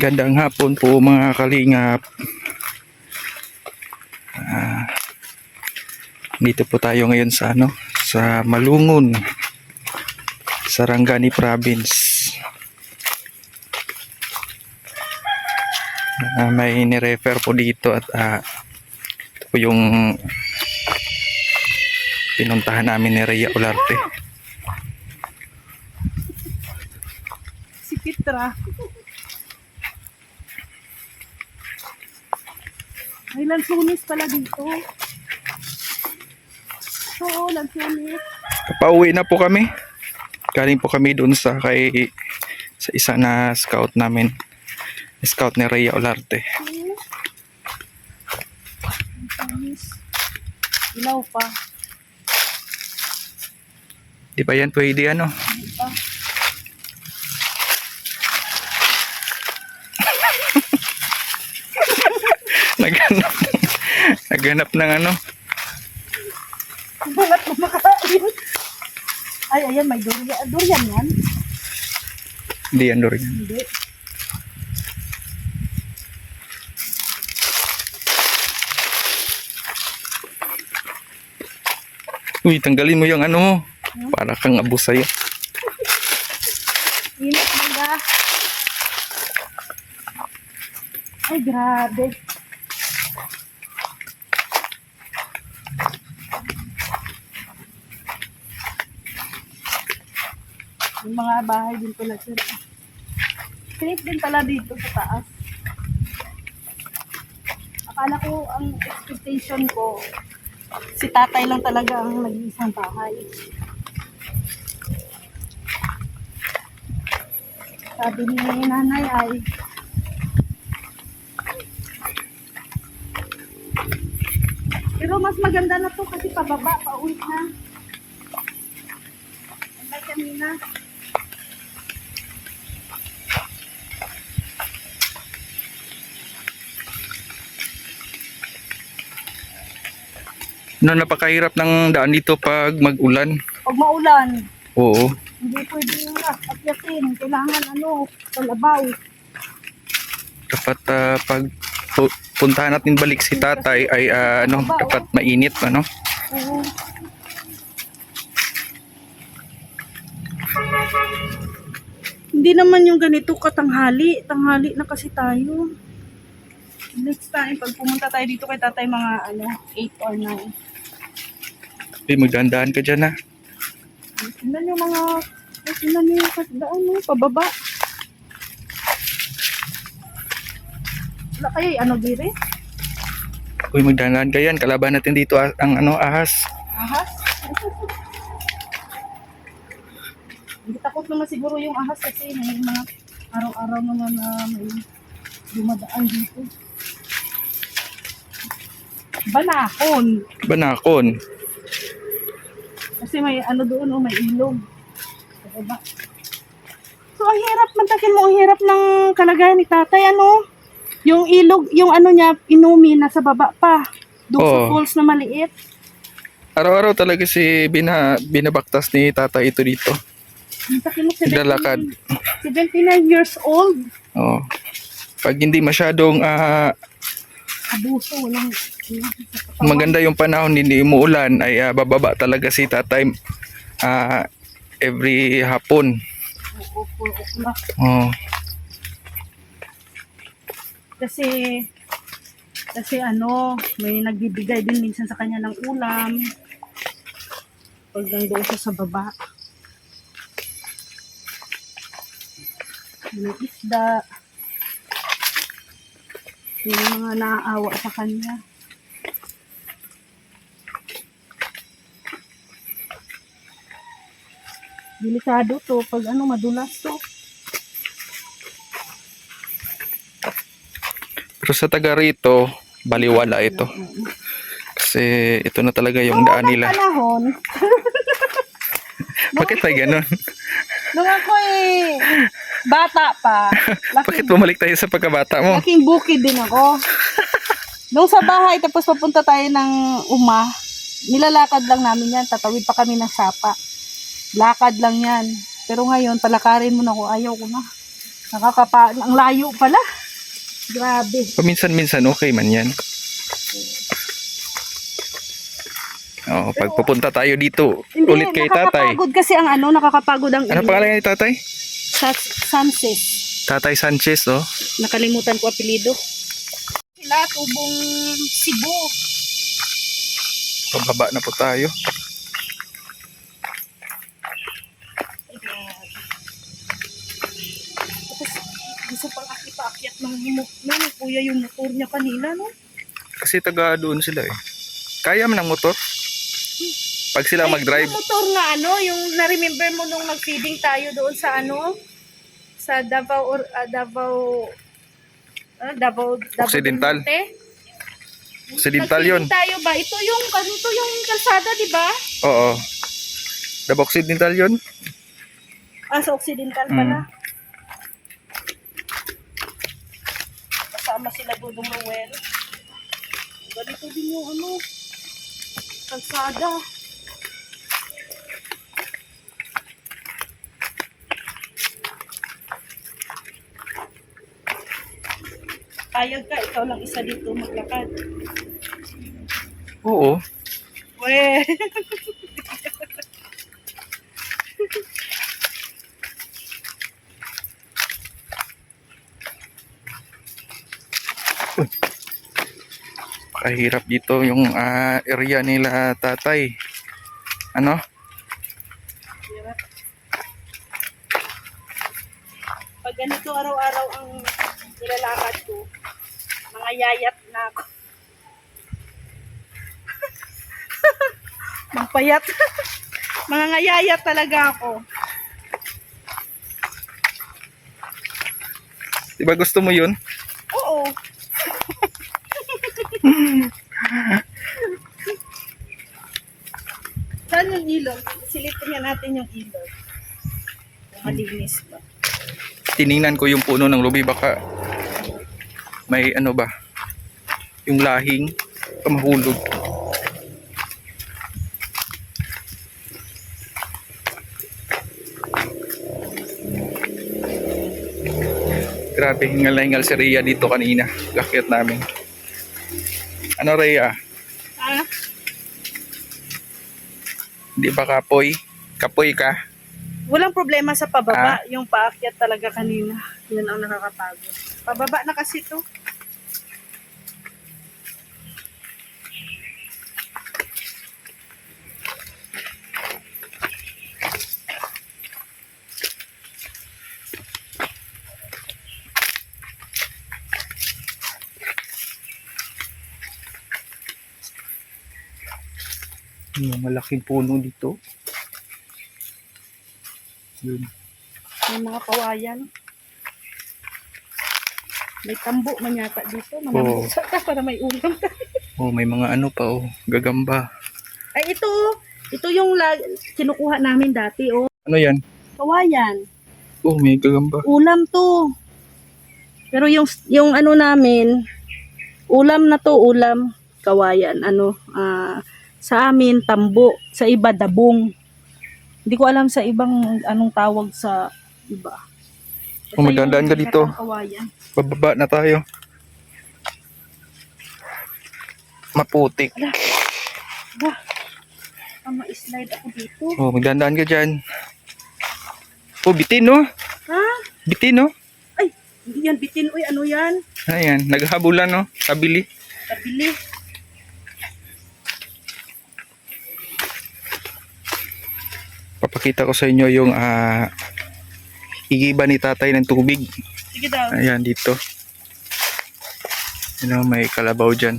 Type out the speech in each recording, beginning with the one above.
Gandang hapon po mga kalingap. Dito po tayo ngayon sa sa Malungon, Sarangani Province. May ni-refer po dito at ito po yung pinuntahan namin ni Rhea Olarte. Si Petra. May lansunis pala dito. Oo, lansunis. Pauwi na po kami. Galing po kami doon sa isa na scout namin. Scout ni Rhea Olarte. Lansunis. Ilaw pa. Di ba yan pwede Di pa. Naghanap ng Balat na makain. Ay, ayan, may durian. Durian yan? Hindi yan durian. Hindi. Uy, tanggalin mo yung para kang abusay. Init mga. Ay, grabe. Yung mga bahay din pala sila. Safe din pala dito sa taas. Akala ko, ang expectation ko, si tatay lang talaga ang nag-iisang bahay. Sabi ni nanay ay pero mas maganda na to kasi pababa, pauwi na. Ang kanina. Napakahirap ng daan dito pag mag-ulan. Pag maulan, Oo. hindi pwedeng akyatin. Kailangan kalabaw. Dapat pag puntahan natin balik si tatay ay dapat mainit Oo. Hindi naman yung ganito katanghali. Tanghali na kasi tayo. Next time, pag pumunta tayo dito kay tatay mga 8 or 9. Uy, magdaan-daan ka dyan Tingnan yung tingnan yung kasdaan pababa. Wala kayo dire? Uy, magdaan-daan ka yan. Kalaban natin dito ang ahas. Ahas? Hindi takot naman siguro yung ahas kasi may mga araw-araw naman na may dumadaan dito. Banakon. Kasi may doon may ilog. Diba? So ang hirap mantakin mo, ang hirap ng kalagayan ni tatay yung ilog, yung niya inumin nasa baba pa. Doon sa falls na maliit. Araw-araw talaga binabaktas ni tatay ito dito. Mantakin mo Naglalakad. 79 years old. Oo. Pag hindi masyadong Abuso, walang maganda yung panahon, hindi umuulan, ay bababa talaga si tatay every hapon. Oo, 4 o'clock. Oh. Kasi may nagbibigay din minsan sa kanya ng ulam. Pag nandoon siya sa baba. May isda. May mga naaawa sa kanya. Delikado to pag madulas to. Pero sa taga rito, baliwala ito. Kasi ito na talaga yung daan nila. Panahon. Bakit may ganun? Nung ako bata pa. Bakit bumalik tayo sa pagkabata mo? Laking bukid din ako. Nung sa bahay, tapos papunta tayo ng nilalakad lang namin yan. Tatawid pa kami ng sapa. Lakad lang yan. Pero ngayon, palakarin mo na ako. Ayaw ko na. Ang layo pala. Grabe. Paminsan-minsan okay man yan. Oh, pag pupunta tayo dito ulit kay tatay. Nakakapagod kasi ang nakakapagod ang Ano pangalan ni tatay? Sanchez. Tatay Sanchez, oh. Nakalimutan ko apelido. Sila, tubong Cebu. Pababa na po tayo. Gusto pang ipa-akyat ng kuya yung motor niya kanina, no? Kasi taga doon sila eh. Kaya man ng motor? Pag sila mag-drive. Yung motor nga yung na-remember mo nung nag-feeding tayo doon sa sa Davao Occidental. del Norte. Occidental yun. Nag-feeding tayo ba? Ito yung kalsada, di ba? Oo. Davao Occidental yun. Sa Occidental pala. Kasama sila Dudong Ruel. Ganito din yung kalsada. Payag ka, ikaw lang isa dito maglakad. Oo. Weh. Kahirap dito yung area nila tatay. Ano? Pag ganito araw-araw ang nilalakad ko, mga yayat na ako. Magpayat. Mga ngayayat talaga ako. Diba gusto mo yun? Oo. Saan yung ilog? Silipin natin yung ilog. Malinis ba? Tiningnan ko yung puno ng ruby, baka may ano ba? Yung lahing mahulog. Grabe, hingal na hingal si Rhea dito kanina. Gakyat namin. Ano Rhea? Hindi ba kapoy? Kapoy ka? Walang problema sa pababa. Yung paakyat talaga kanina. Yun ang nakakapagod. Pababa na kasi to. Yung malaking puno dito. Yun. May mga kawayan. May tambo man yata dito. Oo. Manambok sa para may ulam tayo. Oh, may mga ano pa oh, gagamba. Ay, ito yung kinukuha namin dati, oh. Ano yan? Kawayan. Oh, may gagamba. Ulam to. Pero yung namin, ulam na to, ulam, kawayan. Sa amin, tambo. Sa iba, dabong. Hindi ko alam sa ibang anong tawag sa iba. Oh, magdandaan ka dito. Kawayan. Bababa na tayo. Maputik. Ma-slide ako dito. Oh, magdandaan ka dyan. Oh, bitin no? Ha? Bitin no? Ay, hindi yan bitin. Uy, ano yan? Ayan, naghahabulan no? Kabili. Kabili. Papakita ko sa inyo yung higiba ni tatay ng tubig. Sige daw. Ayan, dito. May kalabaw dyan.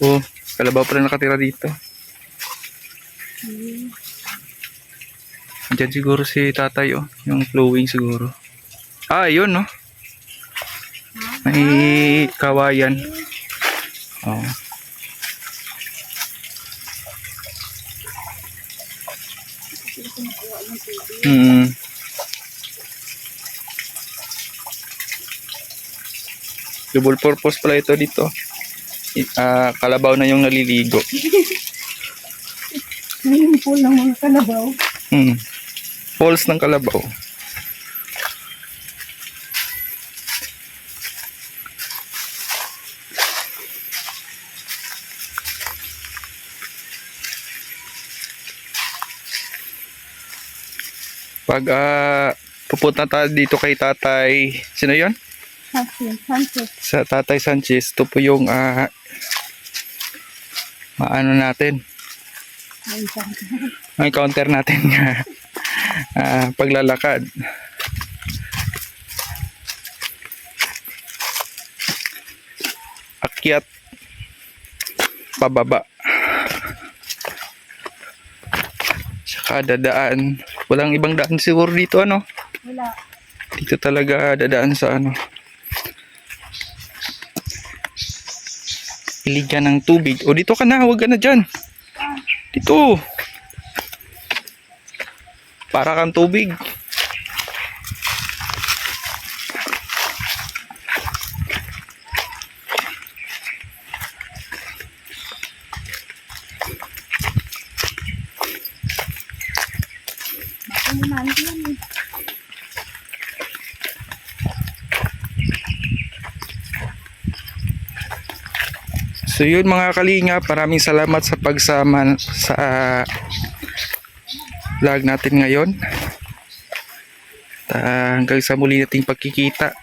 Oh, kalabaw pala nakatira dito. Diyan siguro si tatay oh. Yung flowing siguro. Ayun no. May kawayan. Oh. Double purpose pala ito dito. Kalabaw na yung naliligo. Swimming pool ng mga kalabaw. Falls ng kalabaw. Pag pupunta tayo dito kay Tatay, sino yon? Sanchez. Sa Tatay Sanchez, ito po yung maano natin, ang counter natin nga paglalakad. Akyat, pababa. Saka dadaan. Walang ibang daan siguro dito, ano? Wala. Dito talaga dadaan sa ano. Iligan ng tubig. O dito ka na, huwag ka na dyan. Dito. Para kang tubig. Ano na, ano yan eh. So yun mga kalingap, maraming salamat sa pagsama sa vlog natin ngayon. Hanggang sa muli nating pagkikita.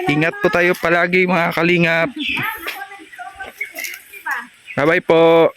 Ingat po tayo palagi mga kalingap. Bye bye po.